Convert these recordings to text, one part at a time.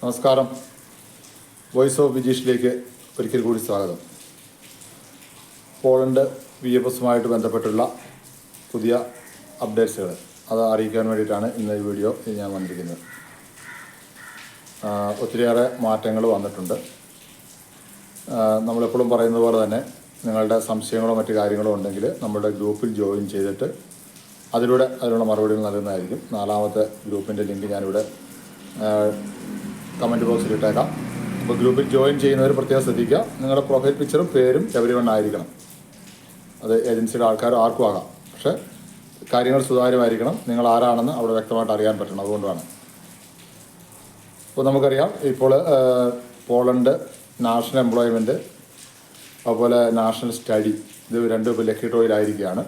നമസ്കാരം. Voice of വിജീഷിലേക്ക് ഒരിക്കൽ കൂടി സ്വാഗതം. പോളണ്ട് VFSുമായിട്ട് ബന്ധപ്പെട്ടുള്ള പുതിയ അപ്ഡേറ്റ്സുകൾ അത് അറിയിക്കാൻ വേണ്ടിയിട്ടാണ് ഇന്ന് ഈ വീഡിയോ ഞാൻ വന്നിരിക്കുന്നത്. ഒത്തിരിയേറെ മാറ്റങ്ങൾ വന്നിട്ടുണ്ട്. നമ്മളെപ്പോഴും പറയുന്നത് പോലെ തന്നെ നിങ്ങളുടെ സംശയങ്ങളോ മറ്റു കാര്യങ്ങളോ ഉണ്ടെങ്കിൽ നമ്മുടെ ഗ്രൂപ്പിൽ ജോയിൻ ചെയ്തിട്ട് അതിനുള്ള മറുപടികൾ നൽകുന്നതായിരിക്കും. 4ാമത്തെ ഗ്രൂപ്പിൻ്റെ ലിങ്ക് ഞാനിവിടെ കമൻറ്റ് ബോക്സിൽ ഇട്ടേക്കാം. അപ്പോൾ ഗ്രൂപ്പിൽ ജോയിൻ ചെയ്യുന്നവർ പ്രത്യേകം ശ്രദ്ധിക്കുക. നിങ്ങളുടെ പ്രൊഫൈൽ പിക്ചറും പേരും എവരിവൺ ആയിരിക്കണം. അത് ഏജൻസിയുടെ ആൾക്കാരും ആർക്കും ആകാം. പക്ഷേ കാര്യങ്ങൾ സുതാര്യമായിരിക്കണം. നിങ്ങൾ ആരാണെന്ന് അവിടെ വ്യക്തമായിട്ട് അറിയാൻ പറ്റണം. അതുകൊണ്ടാണ്. അപ്പോൾ നമുക്കറിയാം, ഇപ്പോൾ പോളണ്ട് നാഷണൽ എംപ്ലോയ്മെൻറ്റ് അതുപോലെ നാഷണൽ സ്റ്റഡി ഇത് രണ്ടും ഇപ്പോൾ ലക്കി ഡ്രോയിലായിരിക്കുകയാണ്.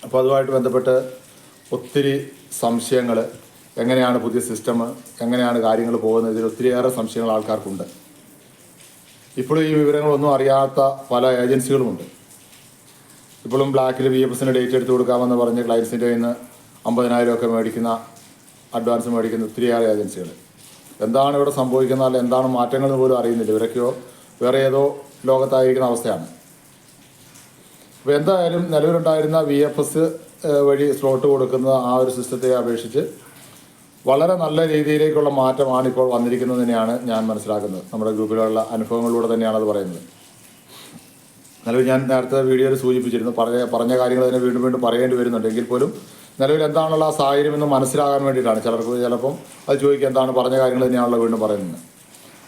അപ്പോൾ അതുമായിട്ട് ബന്ധപ്പെട്ട് ഒത്തിരി സംശയങ്ങൾ, എങ്ങനെയാണ് പുതിയ സിസ്റ്റം, എങ്ങനെയാണ് കാര്യങ്ങൾ പോകുന്നത്, ഇതിൽ ഒത്തിരിയേറെ സംശയങ്ങൾ ആൾക്കാർക്കുണ്ട്. ഇപ്പോഴും ഈ വിവരങ്ങളൊന്നും അറിയാത്ത പല ഏജൻസികളുമുണ്ട്. ഇപ്പോഴും ബ്ലാക്കിൽ VFSന് ഡേറ്റ് എടുത്ത് കൊടുക്കാമെന്ന് പറഞ്ഞ് ക്ലയൻസിൻ്റെ കയ്യിൽ നിന്ന് 50,000 ഒക്കെ മേടിക്കുന്ന, അഡ്വാൻസ് മേടിക്കുന്ന ഒത്തിരിയേറെ ഏജൻസികൾ. എന്താണ് ഇവിടെ സംഭവിക്കുന്നത്, അല്ല എന്താണ് മാറ്റങ്ങൾ പോലും അറിയുന്നില്ല. ഇവരൊക്കെയോ വേറെ ഏതോ ലോകത്തായിരിക്കുന്ന അവസ്ഥയാണ്. അപ്പോൾ എന്തായാലും നിലവിലുണ്ടായിരുന്ന VFS വഴി സ്ലോട്ട് കൊടുക്കുന്ന ആ ഒരു സിസ്റ്റത്തെ അപേക്ഷിച്ച് വളരെ നല്ല രീതിയിലേക്കുള്ള മാറ്റമാണ് ഇപ്പോൾ വന്നിരിക്കുന്നത് തന്നെയാണ് ഞാൻ മനസ്സിലാക്കുന്നത്. നമ്മുടെ ഗ്രൂപ്പിലുള്ള അനുഭവങ്ങളിലൂടെ തന്നെയാണ് അത് പറയുന്നത്. നിലവിൽ ഞാൻ നേരത്തെ വീഡിയോയിൽ സൂചിപ്പിച്ചിരുന്നു, പറഞ്ഞ കാര്യങ്ങൾ തന്നെ വീണ്ടും വീണ്ടും പറയേണ്ടി വരുന്നുണ്ടെങ്കിൽ പോലും നിലവിൽ എന്താണുള്ള ആ സാഹചര്യം എന്ന് മനസ്സിലാകാൻ വേണ്ടിയിട്ടാണ്. ചിലപ്പം അത് ചോദിക്കുക, എന്താണ് പറഞ്ഞ കാര്യങ്ങൾ തന്നെയാണല്ലോ വീണ്ടും പറയുന്നത്.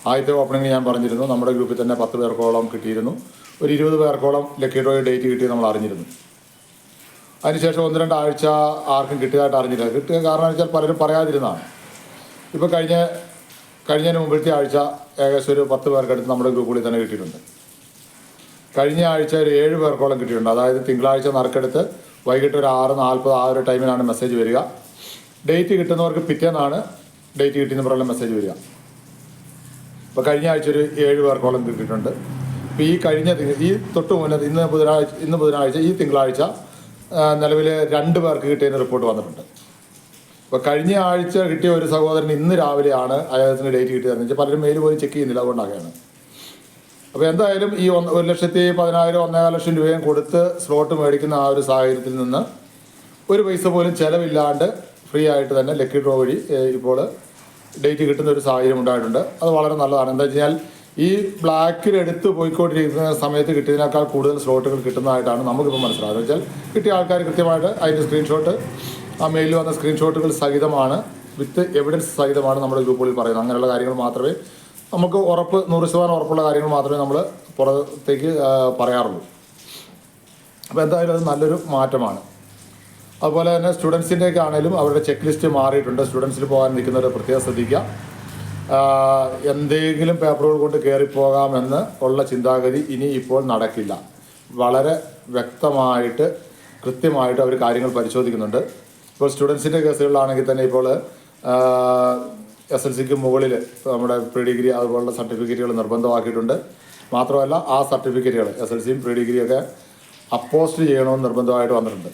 ആദ്യത്തെ ഓപ്പണിംഗ് ഞാൻ പറഞ്ഞിരുന്നു, നമ്മുടെ ഗ്രൂപ്പിൽ തന്നെ 10 പേർക്കോളം കിട്ടിയിരുന്നു. ഒരു 20 പേർക്കോളം ലക്കി ഡ്രോ ഡേറ്റ് കിട്ടി നമ്മൾ അറിഞ്ഞിരുന്നു. അതിനുശേഷം 1-2 ആഴ്ച ആർക്കും കിട്ടിയതായിട്ട് അറിഞ്ഞില്ല. കിട്ടിയ കാരണം വെച്ചാൽ പലരും പറയാതിരുന്നതാണ്. ഇപ്പോൾ കഴിഞ്ഞതിന് മുമ്പത്തെ ആഴ്ച ഏകദേശം ഒരു 10 പേർക്കടുത്ത് നമ്മുടെ ഗ്രൂപ്പുകളിൽ തന്നെ കിട്ടിയിട്ടുണ്ട്. കഴിഞ്ഞ ആഴ്ച ഒരു 7 പേർക്കോളം കിട്ടിയിട്ടുണ്ട്. അതായത് തിങ്കളാഴ്ച നറുക്കെടുത്ത് വൈകിട്ട് ഒരു 6:40 ആ ഒരു ടൈമിലാണ് മെസ്സേജ് വരിക. ഡേറ്റ് കിട്ടുന്നവർക്ക് പിറ്റേന്നാണ് ഡേറ്റ് കിട്ടിയെന്ന് പറഞ്ഞ മെസ്സേജ് വരിക. ഇപ്പോൾ കഴിഞ്ഞ ആഴ്ച ഒരു 7 പേർക്കോളം കിട്ടിയിട്ടുണ്ട്. ഇപ്പോൾ ഈ തൊട്ട് മുന്നേ ഇന്ന് ബുധനാഴ്ച ഈ തിങ്കളാഴ്ച നിലവിൽ 2 പേർക്ക് കിട്ടിയെന്ന് റിപ്പോർട്ട് വന്നിട്ടുണ്ട്. അപ്പോൾ കഴിഞ്ഞ ആഴ്ച കിട്ടിയ ഒരു സഹോദരൻ ഇന്ന് രാവിലെയാണ് അദ്ദേഹത്തിന് ഡേറ്റ് കിട്ടിയതെന്ന് വെച്ചാൽ പലരും മെയിൽ പോലും ചെക്ക് ചെയ്യുന്നില്ല. അതുകൊണ്ടാണ്. അപ്പോൾ എന്തായാലും ഈ 1,10,000 1,4 ലക്ഷം രൂപയും കൊടുത്ത് സ്ലോട്ട് മേടിക്കുന്ന ആ ഒരു സാഹചര്യത്തിൽ നിന്ന് ഒരു പൈസ പോലും ചിലവില്ലാണ്ട് ഫ്രീ ആയിട്ട് തന്നെ ലക്കി ഡ്രോ വഴി ഇപ്പോൾ ഡേറ്റ് കിട്ടുന്ന ഒരു സാഹചര്യം ഉണ്ടായിട്ടുണ്ട്. അത് വളരെ നല്ലതാണ്. എന്താ വെച്ച് കഴിഞ്ഞാൽ ഈ ബ്ലാക്കിൽ എടുത്ത് പോയിക്കൊണ്ടിരിക്കുന്ന സമയത്ത് കിട്ടിയതിനേക്കാൾ കൂടുതൽ സ്ലോട്ടുകൾ കിട്ടുന്നതായിട്ടാണ് നമുക്കിപ്പോൾ മനസ്സിലാകുന്നത്. വെച്ചാൽ കിട്ടിയ ആൾക്കാർ കൃത്യമായിട്ട് അതിൻ്റെ സ്ക്രീൻഷോട്ട്, ആ മെയിലിൽ വന്ന സ്ക്രീൻഷോട്ടുകൾ സഹിതമാണ്, വിത്ത് എവിഡൻസ് സഹിതമാണ് നമ്മുടെ ഗ്രൂപ്പുകളിൽ പറയുന്നത്. അങ്ങനെയുള്ള കാര്യങ്ങൾ മാത്രമേ നമുക്ക് 100% ഉറപ്പുള്ള കാര്യങ്ങൾ മാത്രമേ നമ്മൾ പുറത്തേക്ക് പറയാറുള്ളൂ. അപ്പോൾ എന്തായാലും അത് നല്ലൊരു മാറ്റമാണ്. അതുപോലെ തന്നെ സ്റ്റുഡൻസിൻ്റെയൊക്കെ ആണെങ്കിലും അവരുടെ ചെക്ക് ലിസ്റ്റ് മാറിയിട്ടുണ്ട്. സ്റ്റുഡൻസിൽ പോകാൻ നിൽക്കുന്നവർ പ്രത്യേകം ശ്രദ്ധിക്കുക. എന്തെങ്കിലും പേപ്പറുകൾ കൊണ്ട് കയറിപ്പോകാമെന്ന് ഉള്ള ചിന്താഗതി ഇനി ഇപ്പോൾ നടക്കില്ല. വളരെ വ്യക്തമായിട്ട് കൃത്യമായിട്ട് അവർ കാര്യങ്ങൾ പരിശോധിക്കുന്നുണ്ട്. ഇപ്പോൾ സ്റ്റുഡൻസിൻ്റെ കേസുകളിലാണെങ്കിൽ തന്നെ ഇപ്പോൾ SLCക്ക് മുകളിൽ നമ്മുടെ പ്രീ ഡിഗ്രി അതുപോലുള്ള സർട്ടിഫിക്കറ്റുകൾ നിർബന്ധമാക്കിയിട്ടുണ്ട്. മാത്രമല്ല ആ സർട്ടിഫിക്കറ്റുകൾ SLCയും പ്രീ ഡിഗ്രിയൊക്കെ അപ്പോസ്റ്റ് ചെയ്യണമെന്ന് നിർബന്ധമായിട്ട് വന്നിട്ടുണ്ട്.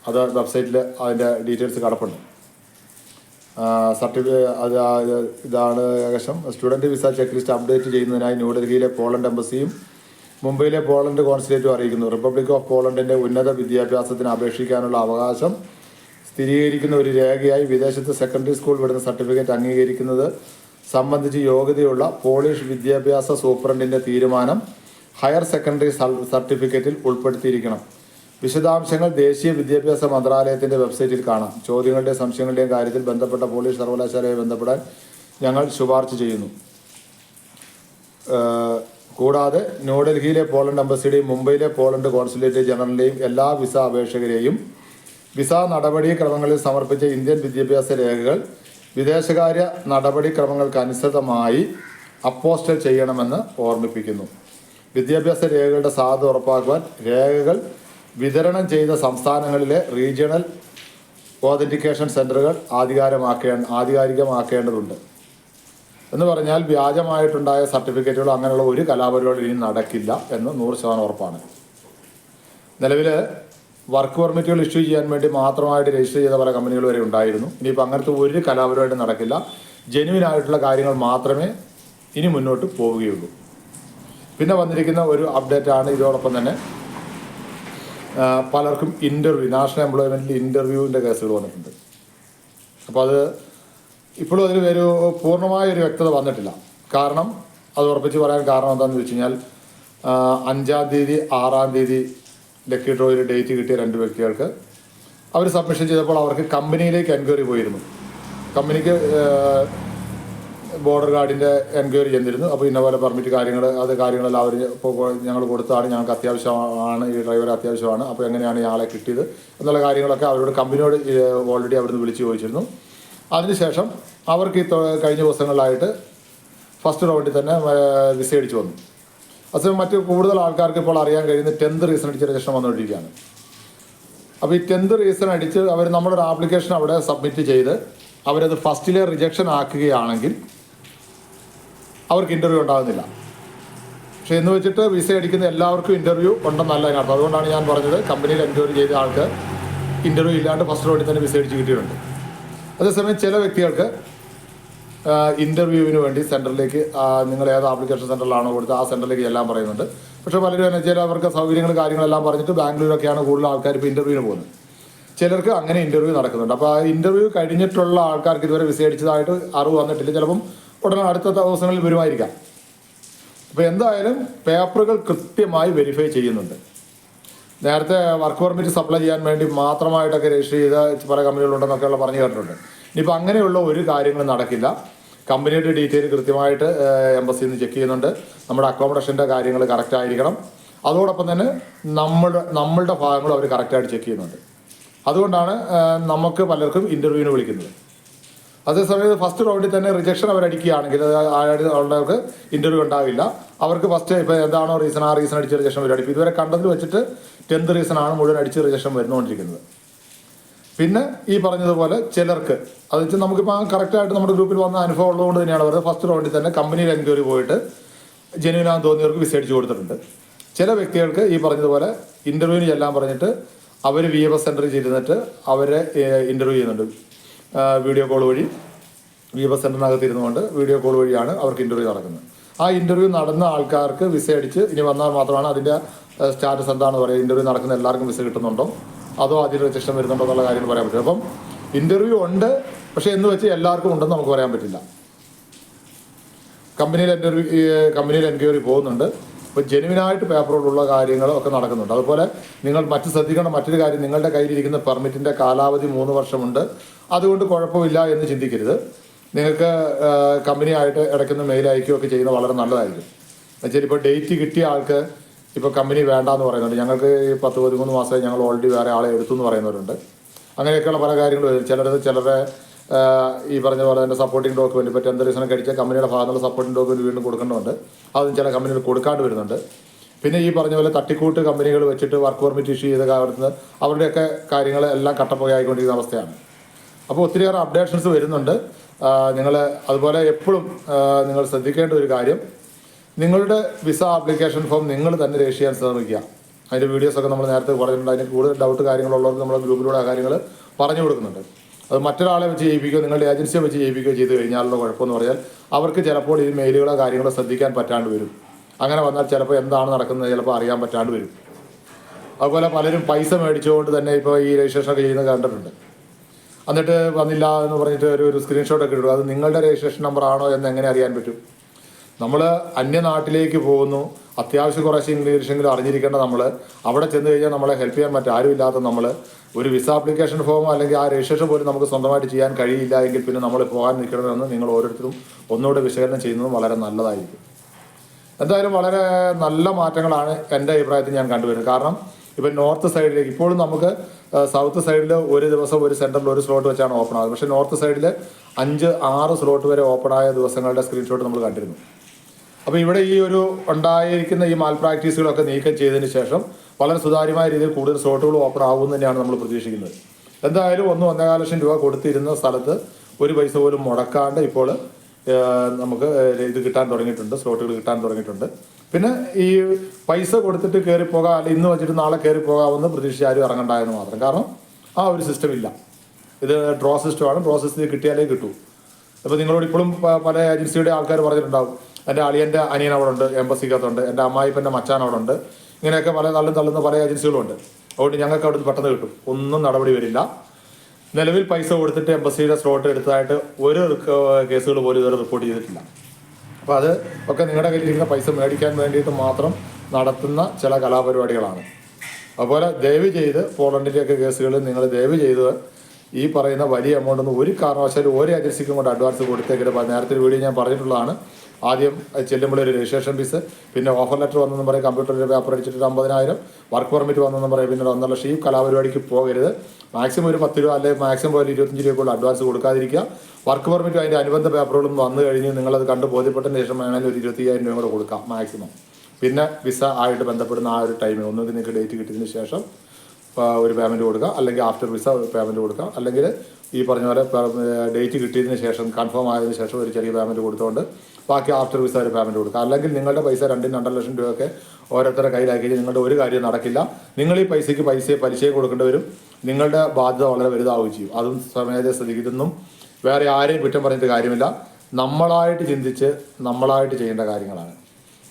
അത് വെബ്സൈറ്റിൽ അതിൻ്റെ ഡീറ്റെയിൽസ് കിടപ്പുണ്ട്. ഇതാണ് ഏകദേശം student visa check list update ചെയ്യുന്നതിനായി ന്യൂഡൽഹിയിലെ പോളണ്ട് എംബസിയും മുംബൈയിലെ പോളണ്ട് കോൺസുലേറ്റും അറിയിക്കുന്നു. റിപ്പബ്ലിക് ഓഫ് പോളണ്ടിൻ്റെ ഉന്നത വിദ്യാഭ്യാസത്തിന് അപേക്ഷിക്കാനുള്ള അവകാശം സ്ഥിരീകരിക്കുന്ന ഒരു രേഖയായി വിദേശത്ത് സെക്കൻഡറി സ്കൂൾ വിടുന്ന സർട്ടിഫിക്കറ്റ് അംഗീകരിക്കുന്നത് സംബന്ധിച്ച് യോഗ്യതയുള്ള പോളിഷ് വിദ്യാഭ്യാസ സൂപ്രണ്ടിൻ്റെ തീരുമാനം ഹയർ സെക്കൻഡറി സർട്ടിഫിക്കറ്റിൽ ഉൾപ്പെടുത്തിയിരിക്കണം. വിശദാംശങ്ങൾ ദേശീയ വിദ്യാഭ്യാസ മന്ത്രാലയത്തിൻ്റെ വെബ്സൈറ്റിൽ കാണാം. ചോദ്യങ്ങളുടെയും സംശയങ്ങളുടെയും കാര്യത്തിൽ ബന്ധപ്പെട്ട പോളിഷ് സർവകലാശാലയെ ബന്ധപ്പെടാൻ ഞങ്ങൾ ശുപാർശ ചെയ്യുന്നു. കൂടാതെ ന്യൂഡൽഹിയിലെ പോളണ്ട് എംബസിയുടെയും മുംബൈയിലെ പോളണ്ട് കോൺസുലേറ്റ് ജനറലിൻ്റെയും എല്ലാ വിസ അപേക്ഷകരെയും വിസ നടപടിക്രമങ്ങളിൽ സമർപ്പിച്ച ഇന്ത്യൻ വിദ്യാഭ്യാസ രേഖകൾ വിദേശകാര്യ നടപടിക്രമങ്ങൾക്ക് അനുസൃതമായി അപ്പോസ്റ്റൽ ചെയ്യണമെന്ന് ഓർമ്മിപ്പിക്കുന്നു. വിദ്യാഭ്യാസ രേഖകളുടെ സാധുത ഉറപ്പാക്കുവാൻ രേഖകൾ വിതരണം ചെയ്ത സംസ്ഥാനങ്ങളിലെ റീജിയണൽ ഓതൻറ്റിക്കേഷൻ സെൻ്ററുകൾ ആധികാരികമാക്കേണ്ടതുണ്ട്. എന്ന് പറഞ്ഞാൽ വ്യാജമായിട്ടുണ്ടായ സർട്ടിഫിക്കറ്റുകളോ അങ്ങനെയുള്ള ഒരു കലാപരിപാടി ഇനി നടക്കില്ല എന്ന് 100% ഉറപ്പാണ്. നിലവിൽ വർക്ക് പെർമിറ്റുകൾ ഇഷ്യൂ ചെയ്യാൻ വേണ്ടി മാത്രമായിട്ട് രജിസ്റ്റർ ചെയ്ത പല കമ്പനികൾ വരെ ഉണ്ടായിരുന്നു. ഇനിയിപ്പോൾ അങ്ങനത്തെ ഒരു കലാപരിപാടി നടക്കില്ല. ജെന്യുവിനായിട്ടുള്ള കാര്യങ്ങൾ മാത്രമേ ഇനി മുന്നോട്ട് പോവുകയുള്ളൂ. പിന്നെ വന്നിരിക്കുന്ന ഒരു അപ്ഡേറ്റാണ് ഇതോടൊപ്പം തന്നെ പലർക്കും നാഷണൽ എംപ്ലോയ്മെൻറ്റിൽ ഇൻ്റർവ്യൂവിൻ്റെ കേസുകൾ വന്നിട്ടുണ്ട്. അപ്പോൾ അത് ഇപ്പോഴും അതിൽ പൂർണ്ണമായൊരു വ്യക്തത വന്നിട്ടില്ല. കാരണം അത് ഉറപ്പിച്ച് പറയാൻ കാരണം എന്താണെന്ന് വെച്ച് കഴിഞ്ഞാൽ 5-ാം തീയതി 6-ാം തീയതി ലക്കി ഡ്രോയിൽ ഡേറ്റ് കിട്ടിയ 2 വ്യക്തികൾക്ക് അവർ സബ്മിഷൻ ചെയ്തപ്പോൾ അവർക്ക് കമ്പനിയിലേക്ക് എൻക്വയറി പോയിരുന്നു. കമ്പനിക്ക് ബോർഡർ ഗാർഡിൻ്റെ എൻക്വയറി ചെന്നിരുന്നു. അപ്പോൾ ഇന്ന പോലെ പെർമിറ്റ് കാര്യങ്ങളെല്ലാം അവർ ഇപ്പോൾ ഞങ്ങൾ കൊടുത്താണ്, ഞങ്ങൾക്ക് അത്യാവശ്യമാണ്, ഈ ഡ്രൈവർ അത്യാവശ്യമാണ്, അപ്പോൾ എങ്ങനെയാണ് ഇയാളെ കിട്ടിയത് എന്നുള്ള കാര്യങ്ങളൊക്കെ അവരോട് കമ്പനിയോട് ഓൾറെഡി അവിടുന്ന് വിളിച്ച് ചോദിച്ചിരുന്നു. അതിനുശേഷം അവർക്ക് കഴിഞ്ഞ ദിവസങ്ങളിലായിട്ട് ഫസ്റ്റ് റൗണ്ടിൽ തന്നെ വിസ അടിച്ച് വന്നു. അതേസമയം മറ്റ് കൂടുതൽ ആൾക്കാർക്ക് ഇപ്പോൾ അറിയാൻ കഴിയുന്ന 10th റീസൺ അടിച്ച രജിസ്ട്രേഷൻ വന്നുകൊണ്ടിരിക്കുകയാണ്. അപ്പോൾ ഈ 10th റീസൺ അടിച്ച് അവർ നമ്മുടെ ഒരു ആപ്ലിക്കേഷൻ അവിടെ സബ്മിറ്റ് ചെയ്ത് അവരത് ഫസ്റ്റിലെ റിജക്ഷൻ ആക്കുകയാണെങ്കിൽ അവർക്ക് ഇൻ്റർവ്യൂ ഉണ്ടാകുന്നില്ല. പക്ഷേ എന്ന് വെച്ചിട്ട് വിസ അടിക്കുന്ന എല്ലാവർക്കും ഇൻ്റർവ്യൂ ഉണ്ടെന്നല്ല അതിനർത്ഥം. അതുകൊണ്ടാണ് ഞാൻ പറഞ്ഞത് കമ്പനിയിൽ എൻക്വയറി ചെയ്ത ആൾക്ക് ഇൻ്റർവ്യൂ ഇല്ലാണ്ട് ഫസ്റ്റ് റൗണ്ടിൽ തന്നെ വിസ അടിച്ച് കിട്ടിയിട്ടുണ്ട്. അതേസമയം ചില വ്യക്തികൾക്ക് ഇൻ്റർവ്യൂവിന് വേണ്ടി സെൻറ്ററിലേക്ക് നിങ്ങൾ ഏത് ആപ്ലിക്കേഷൻ സെൻറ്ററിലാണോ കൊടുത്ത് ആ സെൻറ്ററിലേക്ക് ചെല്ലാൻ പറയുന്നുണ്ട്. പക്ഷേ പലരും എന്ന് വെച്ചാൽ അവർക്ക് സൗകര്യങ്ങൾ കാര്യങ്ങളെല്ലാം പറഞ്ഞിട്ട് ബാംഗ്ലൂരൊക്കെയാണ് കൂടുതൽ ആൾക്കാർ ഇപ്പോൾ ഇൻ്റർവ്യൂവിന് പോകുന്നത്. ചിലർക്ക് അങ്ങനെ ഇൻ്റർവ്യൂ നടക്കുന്നുണ്ട്. അപ്പോൾ ആ ഇൻ്റർവ്യൂ കഴിഞ്ഞിട്ടുള്ള ആൾക്കാർക്ക് ഇതുവരെ വിസ അടിച്ചതായിട്ട് അറിവ് വന്നിട്ടില്ല. ചിലപ്പം ഉടനെ അടുത്ത ദിവസങ്ങളിൽ വരുമായിരിക്കാം. അപ്പോൾ എന്തായാലും പേപ്പറുകൾ കൃത്യമായി വെരിഫൈ ചെയ്യുന്നുണ്ട്. നേരത്തെ വർക്ക് പെർമിറ്റ് സപ്ലൈ ചെയ്യാൻ വേണ്ടി മാത്രമായിട്ടൊക്കെ രജിസ്റ്റർ ചെയ്ത പല കമ്പനികളുണ്ടെന്നൊക്കെയുള്ള പറഞ്ഞു കേട്ടിട്ടുണ്ട്. ഇനിയിപ്പോൾ അങ്ങനെയുള്ള ഒരു കാര്യങ്ങളും നടക്കില്ല. കമ്പനിയുടെ ഡീറ്റെയിൽ കൃത്യമായിട്ട് എംബസിയിൽ നിന്ന് ചെക്ക് ചെയ്യുന്നുണ്ട്. നമ്മുടെ അക്കോമഡേഷൻ്റെ കാര്യങ്ങൾ കറക്റ്റ് ആയിരിക്കണം. അതോടൊപ്പം തന്നെ നമ്മളുടെ ഭാഗങ്ങളും അവർ കറക്റ്റായിട്ട് ചെക്ക് ചെയ്യുന്നുണ്ട്. അതുകൊണ്ടാണ് നമുക്ക് പലർക്കും ഇൻ്റർവ്യൂവിന് വിളിക്കുന്നത്. അതേസമയത്ത് ഫസ്റ്റ് റൗണ്ടിൽ തന്നെ റിജക്ഷൻ അവരടിക്കുകയാണെങ്കിൽ അവർക്ക് ഇൻ്റർവ്യൂ ഉണ്ടാവില്ല. അവർക്ക് ഫസ്റ്റ് ഇപ്പോൾ എന്താണോ റീസൺ ആ റീസൺ അടിച്ച് റിജക്ഷൻ വരും. ഇപ്പോൾ ഇതുവരെ കണ്ടതിൽ വെച്ചിട്ട് 10th റീസണാണ് മുഴുവൻ അടിച്ച് റിജക്ഷൻ വരുന്നുകൊണ്ടിരിക്കുന്നത്. പിന്നെ ഈ പറഞ്ഞതുപോലെ ചിലർക്ക് അത് വെച്ചാൽ നമുക്കിപ്പോൾ കറക്റ്റായിട്ട് നമ്മുടെ ഗ്രൂപ്പിൽ വന്ന അനുഭവം ഉള്ളതുകൊണ്ട് തന്നെയാണ് പറയുന്നത് ഫസ്റ്റ് റൗണ്ടിൽ തന്നെ കമ്പനിയിൽ എൻക്വയറി പോയിട്ട് ജെന്യുവിനാന്ന് തോന്നിയവർക്ക് വിസ അടിച്ച് കൊടുത്തിട്ടുണ്ട്. ചില വ്യക്തികൾക്ക് ഈ പറഞ്ഞതുപോലെ ഇൻ്റർവ്യൂവിന് ചെല്ലാൻ പറഞ്ഞിട്ട് അവർ VFS സെൻറ്ററിൽ ഇരുന്നിട്ട് അവരെ ഇൻ്റർവ്യൂ ചെയ്യുന്നുണ്ട്. വീഡിയോ കോൾ വഴി VFS സെൻറ്ററിനകത്ത് ഇരുന്നുകൊണ്ട് വീഡിയോ കോൾ വഴിയാണ് അവർക്ക് ഇൻ്റർവ്യൂ നടക്കുന്നത്. ആ ഇൻ്റർവ്യൂ നടന്ന ആൾക്കാർക്ക് വിസ അടിച്ച് ഇനി വന്നാൽ മാത്രമാണ് അതിൻ്റെ സ്റ്റാറ്റസ് എന്താണെന്ന് പറയുക. ഇൻ്റർവ്യൂ നടക്കുന്ന എല്ലാവർക്കും വിസ കിട്ടുന്നുണ്ടോ അതോ അതിൽ റിജക്ഷൻ വരുന്നുണ്ടോ എന്നുള്ള കാര്യങ്ങൾ പറയാൻ പറ്റും. അപ്പം ഇൻ്റർവ്യൂ ഉണ്ട്, പക്ഷേ എന്ന് വെച്ച് എല്ലാവർക്കും ഉണ്ടെന്ന് നമുക്ക് പറയാൻ പറ്റില്ല. കമ്പനിയിൽ എൻക്വയറി പോകുന്നുണ്ട്. ഇപ്പോൾ ജെനുവിനായിട്ട് പേപ്പറുകളുള്ള കാര്യങ്ങളൊക്കെ നടക്കുന്നുണ്ട്. അതുപോലെ നിങ്ങൾ ശ്രദ്ധിക്കേണ്ട മറ്റൊരു കാര്യം, നിങ്ങളുടെ കയ്യിലിരിക്കുന്ന പെർമിറ്റിൻ്റെ കാലാവധി 3 വർഷമുണ്ട്. അതുകൊണ്ട് കുഴപ്പമില്ല എന്ന് ചിന്തിക്കരുത്. നിങ്ങൾക്ക് കമ്പനിയായിട്ട് ഇടയ്ക്കൊന്ന് മെയിൽ അയക്കുകയൊക്കെ ചെയ്യുന്നത് വളരെ നല്ലതായിരിക്കും. എന്നുവെച്ചാൽ ഇപ്പോൾ ഡേറ്റ് കിട്ടിയ ആൾക്ക് ഇപ്പോൾ കമ്പനി വേണ്ടാന്ന് പറയുന്നുണ്ട്. ഞങ്ങൾക്ക് 10-13 മാസമായി ഞങ്ങൾ ഓൾറെഡി വേറെ ആളെ എടുത്തു എന്ന് പറയുന്നവരുണ്ട്. അങ്ങനെയൊക്കെയുള്ള പല കാര്യങ്ങളും ചിലരുടെ ഈ പറഞ്ഞ പോലെ തന്നെ സപ്പോർട്ടിംഗ് ഡോക്യുമെൻറ്റ് ഇപ്പോൾ 10th റീസണൊക്കെ അടിച്ച കമ്പനിയുടെ ഭാഗത്തുള്ള സപ്പോർട്ടിംഗ് ഡോക്യുമെൻറ്റ് വീണ്ടും കൊടുക്കേണ്ടതുണ്ട്. അതും ചില കമ്പനികൾ കൊടുക്കാണ്ട് വരുന്നുണ്ട്. പിന്നെ ഈ പറഞ്ഞ പോലെ തട്ടിക്കൂട്ട് കമ്പനികൾ വെച്ചിട്ട് വർക്ക് പെർമിറ്റ് ഇഷ്യൂ ചെയ്ത കാലത്ത് അവരുടെയൊക്കെ കാര്യങ്ങൾ എല്ലാം കട്ടപ്പോയായിക്കൊണ്ടിരിക്കുന്ന അവസ്ഥയാണ്. അപ്പോൾ ഒത്തിരിയേറെ അപ്ഡേഷൻസ് വരുന്നുണ്ട്. നിങ്ങൾ അതുപോലെ എപ്പോഴും നിങ്ങൾ ശ്രദ്ധിക്കേണ്ട ഒരു കാര്യം, നിങ്ങളുടെ വിസ ആപ്ലിക്കേഷൻ ഫോം നിങ്ങൾ തന്നെ രജിസ്റ്റർ ചെയ്യാൻ ശ്രമിക്കുക. അതിൻ്റെ വീഡിയോസൊക്കെ നമ്മൾ നേരത്തെ പറഞ്ഞിട്ടുണ്ട്. അതിന് കൂടുതൽ ഡൗട്ട് കാര്യങ്ങളുള്ളവർക്ക് നമ്മുടെ ഗ്രൂപ്പിലൂടെ ആ കാര്യങ്ങൾ പറഞ്ഞു കൊടുക്കുന്നുണ്ട്. അത് മറ്റൊരാളെ വെച്ച് ചെയ്യിപ്പിക്കുകയോ നിങ്ങളുടെ ഏജൻസിയെ വെച്ച് ചെയ്യിപ്പിക്കുകയോ ചെയ്ത് കഴിഞ്ഞാലുള്ള കുഴപ്പമെന്ന് പറഞ്ഞാൽ അവർക്ക് ചിലപ്പോൾ ഈ മെയിലുകളോ കാര്യങ്ങളോ ശ്രദ്ധിക്കാൻ പറ്റാണ്ട് വരും. അങ്ങനെ വന്നാൽ ചിലപ്പോൾ എന്താണ് നടക്കുന്നത് ചിലപ്പോൾ അറിയാൻ പറ്റാണ്ട് വരും. അതുപോലെ പലരും പൈസ മേടിച്ചുകൊണ്ട് തന്നെ ഇപ്പോൾ ഈ രജിസ്ട്രേഷനൊക്കെ ചെയ്യുന്നത് കണ്ടിട്ടുണ്ട്. എന്നിട്ട് വന്നില്ല എന്ന് പറഞ്ഞിട്ട് ഒരു സ്ക്രീൻഷോട്ടൊക്കെ ഇടും. അത് നിങ്ങളുടെ രജിസ്ട്രേഷൻ നമ്പർ ആണോ എന്ന് എങ്ങനെ അറിയാൻ പറ്റും? നമ്മൾ അന്യനാട്ടിലേക്ക് പോകുന്നു, അത്യാവശ്യം കുറച്ച് ഇംഗ്ലീഷെങ്കിലും അറിഞ്ഞിരിക്കേണ്ട നമ്മൾ അവിടെ ചെന്ന് കഴിഞ്ഞാൽ നമ്മളെ ഹെൽപ്പ് ചെയ്യാൻ മറ്റാരും ഇല്ലാത്ത നമ്മൾ ഒരു വിസ ആപ്ലിക്കേഷൻ ഫോമോ അല്ലെങ്കിൽ ആ രജിസ്ട്രേഷൻ പോലും നമുക്ക് സ്വന്തമായിട്ട് ചെയ്യാൻ കഴിയില്ല എങ്കിൽ പിന്നെ നമ്മൾ പോകാൻ നിൽക്കണമെന്ന് നിങ്ങൾ ഓരോരുത്തരും ഒന്നുകൂടെ വിശകലനം ചെയ്യുന്നതും വളരെ നല്ലതായിരിക്കും. എന്തായാലും വളരെ നല്ല മാറ്റങ്ങളാണ് എൻ്റെ അഭിപ്രായത്തിൽ ഞാൻ കണ്ടുവരുന്നത്. കാരണം ഇപ്പം നോർത്ത് സൈഡിലേക്ക് ഇപ്പോഴും നമുക്ക് സൗത്ത് സൈഡിൽ ഒരു ദിവസം ഒരു സെൻറ്ററിൽ ഒരു സ്ലോട്ട് വെച്ചാണ് ഓപ്പൺ ആകുന്നത്. പക്ഷേ നോർത്ത് സൈഡിൽ 5-6 സ്ലോട്ട് വരെ ഓപ്പണായ ദിവസങ്ങളുടെ സ്ക്രീൻഷോട്ട് നമ്മൾ കണ്ടിരുന്നു. അപ്പോൾ ഇവിടെ ഈ ഒരു ഉണ്ടായിരിക്കുന്ന ഈ മാൽ പ്രാക്ടീസുകളൊക്കെ നീക്കം ചെയ്തതിന് ശേഷം വളരെ സുതാര്യമായ രീതിയിൽ കൂടുതൽ സ്ലോട്ടുകൾ ഓപ്പൺ ആകുമെന്ന് തന്നെയാണ് നമ്മൾ പ്രതീക്ഷിക്കുന്നത്. എന്തായാലും 1-1.25 ലക്ഷം രൂപ കൊടുത്തിരുന്ന സ്ഥലത്ത് ഒരു പൈസ പോലും മുടക്കാണ്ട് ഇപ്പോൾ നമുക്ക് ഇത് കിട്ടാൻ തുടങ്ങിയിട്ടുണ്ട്, സ്ലോട്ടുകൾ കിട്ടാൻ തുടങ്ങിയിട്ടുണ്ട്. പിന്നെ ഈ പൈസ കൊടുത്തിട്ട് കയറിപ്പോകാം, അല്ലെങ്കിൽ ഇന്ന് വെച്ചിട്ട് നാളെ കയറിപ്പോകാമെന്ന് പ്രതീക്ഷിച്ച് ആരും ഇറങ്ങണ്ടായെന്ന് മാത്രം. കാരണം ആ ഒരു സിസ്റ്റം ഇല്ല. ഇത് ഡ്രോ സിസ്റ്റമാണ്. ഡ്രോ സിസ്റ്റത്തിൽ കിട്ടിയാലേ കിട്ടൂ. അപ്പോൾ നിങ്ങളോട് ഇപ്പോഴും പല ഏജൻസിയുടെ ആൾക്കാർ പറഞ്ഞിട്ടുണ്ടാവും, എൻ്റെ അളിയൻ്റെ അനിയൻ അവിടെ ഉണ്ട്, എംബസിക്കകത്തുണ്ട്, എൻ്റെ അമ്മായിപ്പൻ്റെ മച്ചാൻ അവിടെ ഉണ്ട്, ഇങ്ങനെയൊക്കെ പല തള്ളുന്ന പല ഏജൻസികളുണ്ട്. അതുകൊണ്ട് ഞങ്ങൾക്ക് അവിടെ നിന്ന് പെട്ടെന്ന് കിട്ടും. ഒന്നും നടപടി വരില്ല. നിലവിൽ പൈസ കൊടുത്തിട്ട് എംബസിയുടെ സ്ലോട്ട് എടുത്തതായിട്ട് ഒരു കേസുകൾ പോലും ഇതുവരെ റിപ്പോർട്ട് ചെയ്തിട്ടില്ല. അപ്പോൾ അത് ഒക്കെ നിങ്ങളുടെ കയ്യിലിരിക്കുന്ന പൈസ മേടിക്കാൻ വേണ്ടിയിട്ട് മാത്രം നടത്തുന്ന ചില കലാപരിപാടികളാണ്. അതുപോലെ ദയവ് ചെയ്ത് പോളണ്ടിൻ്റെയൊക്കെ കേസുകൾ നിങ്ങൾ ദയവ് ചെയ്ത് ഈ പറയുന്ന വലിയ എമൗണ്ട് ഒന്നും ഒരു കാരണവശാലും ഒരു ഏജൻസിക്കും കൊണ്ട് അഡ്വാൻസ് കൊടുത്തേക്കരുത്. നേരത്തെ ഒരു വീഡിയോ ഞാൻ പറഞ്ഞിട്ടുള്ളതാണ്. ആദ്യം ചെല്ലുമ്പോൾ ഒരു രജിസ്ട്രേഷൻ ഫീസ്, പിന്നെ ഓഫർ ലെറ്റർ വന്നെന്നും പറയും, കമ്പ്യൂട്ടറിൽ പേപ്പർ അടിച്ചിട്ട് 50,000, വർക്ക് പെർമിറ്റ് വന്നെന്നും പറയും, പിന്നെ 1.5 ലക്ഷം. ഈ കലാപരിപാടിക്ക് പോകരുത്. മാക്സിമം ഒരു 10 രൂപ അല്ലെങ്കിൽ മാക്സിമം പോലെ 25 രൂപയ്ക്കുള്ള അഡ്വാൻസ് കൊടുക്കാതിരിക്കുക. വർക്ക് പെർമിറ്റ് അതിൻ്റെ അനുബന്ധ പേപ്പറുകളും വന്നു കഴിഞ്ഞ് നിങ്ങളത് കണ്ട് ബോധ്യപ്പെട്ടതിന് ശേഷം വേണമെങ്കിൽ ഒരു 25,000 രൂപ കൂടെ കൊടുക്കാം മാക്സിമം. പിന്നെ വിസ ആയിട്ട് ബന്ധപ്പെടുന്ന ആ ഒരു ടൈമിൽ ഒന്നുകിൽ നിങ്ങൾക്ക് ഡേറ്റ് കിട്ടിയതിന് ശേഷം ഒരു പേയ്മെൻറ്റ് കൊടുക്കുക, അല്ലെങ്കിൽ ആഫ്റ്റർ വിസ പേയ്മെൻറ്റ് കൊടുക്കുക, അല്ലെങ്കിൽ ഈ പറഞ്ഞ പോലെ ഡേറ്റ് കിട്ടിയതിന് ശേഷം കൺഫേം ആയതിനു ശേഷം ഒരു ചെറിയ പേയ്മെൻറ്റ് കൊടുത്തുകൊണ്ട് ബാക്കി ആഫ്റ്റർ വിസ ഒരു പേയ്മെൻറ്റ് കൊടുക്കുക. അല്ലെങ്കിൽ നിങ്ങളുടെ പൈസ 2-2.5 ലക്ഷം രൂപയൊക്കെ ഓരോരുത്തരുടെ കയ്യിലാക്കി നിങ്ങളുടെ ഒരു കാര്യം നടക്കില്ല. നിങ്ങൾ ഈ പൈസയ്ക്ക് പലിശയും കൊടുക്കേണ്ടി വരും. നിങ്ങളുടെ ബാധ്യത വളരെ വലുതാവുകയും ചെയ്യും. അതും സമയത്തെ ശ്രദ്ധിക്കുന്നതും വേറെ ആരെയും കുറ്റം പറഞ്ഞിട്ട് കാര്യമില്ല. നമ്മളായിട്ട് ചിന്തിച്ച് നമ്മളായിട്ട് ചെയ്യേണ്ട കാര്യങ്ങളാണ്.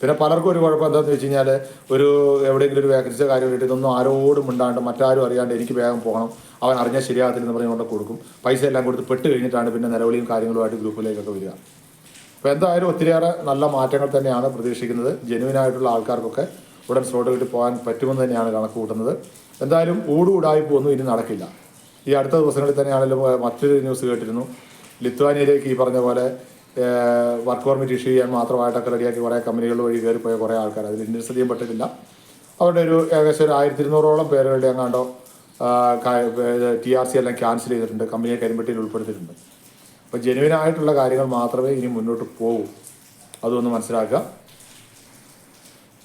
പിന്നെ പലർക്കും ഒരു കുഴപ്പം എന്താണെന്ന് വെച്ച് കഴിഞ്ഞാൽ, ഒരു എവിടെയെങ്കിലും ഒരു വേക്കൻസിയോ കാര്യം കിട്ടി ഇതൊന്നും ആരോടും മിണ്ടാണ്ട് മറ്റാരും അറിയാണ്ട് എനിക്ക് വേഗം പോകണം, അവൻ അറിഞ്ഞാൽ ശരിയാകത്തില്ലെന്ന് പറഞ്ഞുകൊണ്ട് കൊടുക്കും. പൈസ എല്ലാം കൊടുത്ത് പെട്ട് കഴിഞ്ഞിട്ടാണ് പിന്നെ നിലവിളിയും കാര്യങ്ങളുമായിട്ട് ഗ്രൂപ്പിലേക്കൊക്കെ വരിക. അപ്പോൾ എന്തായാലും ഒത്തിരിയേറെ നല്ല മാറ്റങ്ങൾ തന്നെയാണ് പ്രതീക്ഷിക്കുന്നത്. ജെന്യുവിനായിട്ടുള്ള ആൾക്കാർക്കൊക്കെ ഉടൻ സ്ലോട്ട് കിട്ടി പോകാൻ പറ്റുമെന്ന് തന്നെയാണ് കണക്ക് കൂട്ടുന്നത്. എന്തായാലും ഊടുകൂടായ്പൊന്നും ഇനി നടക്കില്ല. ഈ അടുത്ത ദിവസങ്ങളിൽ തന്നെയാണെങ്കിലും മറ്റൊരു ന്യൂസ് കേട്ടിരുന്നു, ലിത്വാനിയയിലേക്ക് ഈ പറഞ്ഞ പോലെ വർക്ക് പെർമിറ്റ് ഇഷ്യൂ ചെയ്യാൻ മാത്രമായിട്ടൊക്കെ റെഡിയാക്കി കുറേ കമ്പനികൾ വഴി കയറിപ്പോയ കുറേ ആൾക്കാർ, അതിൽ ഇന്ത്യൻ സ്ഥിതിയും പെട്ടിട്ടില്ല. അവരുടെ ഒരു ഏകദേശം ഒരു 1200ഓളം പേരുകളുടെ എങ്ങാണ്ടോ TRC എല്ലാം ക്യാൻസൽ ചെയ്തിട്ടുണ്ട്, കമ്പനിയെ കരിമ്പട്ടിയിൽ ഉൾപ്പെടുത്തിയിട്ടുണ്ട്. അപ്പോൾ ജെന്യുവിനായിട്ടുള്ള കാര്യങ്ങൾ മാത്രമേ ഇനി മുന്നോട്ട് പോകൂ. അതൊന്ന് മനസ്സിലാക്കുക.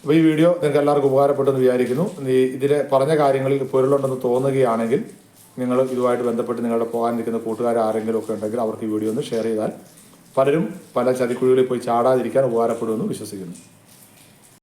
അപ്പോൾ ഈ വീഡിയോ നിങ്ങൾക്ക് എല്ലാവർക്കും ഉപകാരപ്പെട്ടെന്ന് വിചാരിക്കുന്നു. ഇതിലെ പറഞ്ഞ കാര്യങ്ങളിൽ പൊരുളുണ്ടെന്ന് തോന്നുകയാണെങ്കിൽ നിങ്ങൾ ഇതുമായിട്ട് ബന്ധപ്പെട്ട് നിങ്ങളുടെ പോകാൻ നിൽക്കുന്ന കൂട്ടുകാർ ആരെങ്കിലും ഒക്കെ ഉണ്ടെങ്കിൽ അവർക്ക് ഈ വീഡിയോ ഒന്ന് ഷെയർ ചെയ്താൽ പലരും പല ചതിക്കുഴികളിൽ പോയി ചാടാതിരിക്കാൻ ഉപകാരപ്പെടുമെന്ന് വിശ്വസിക്കുന്നു.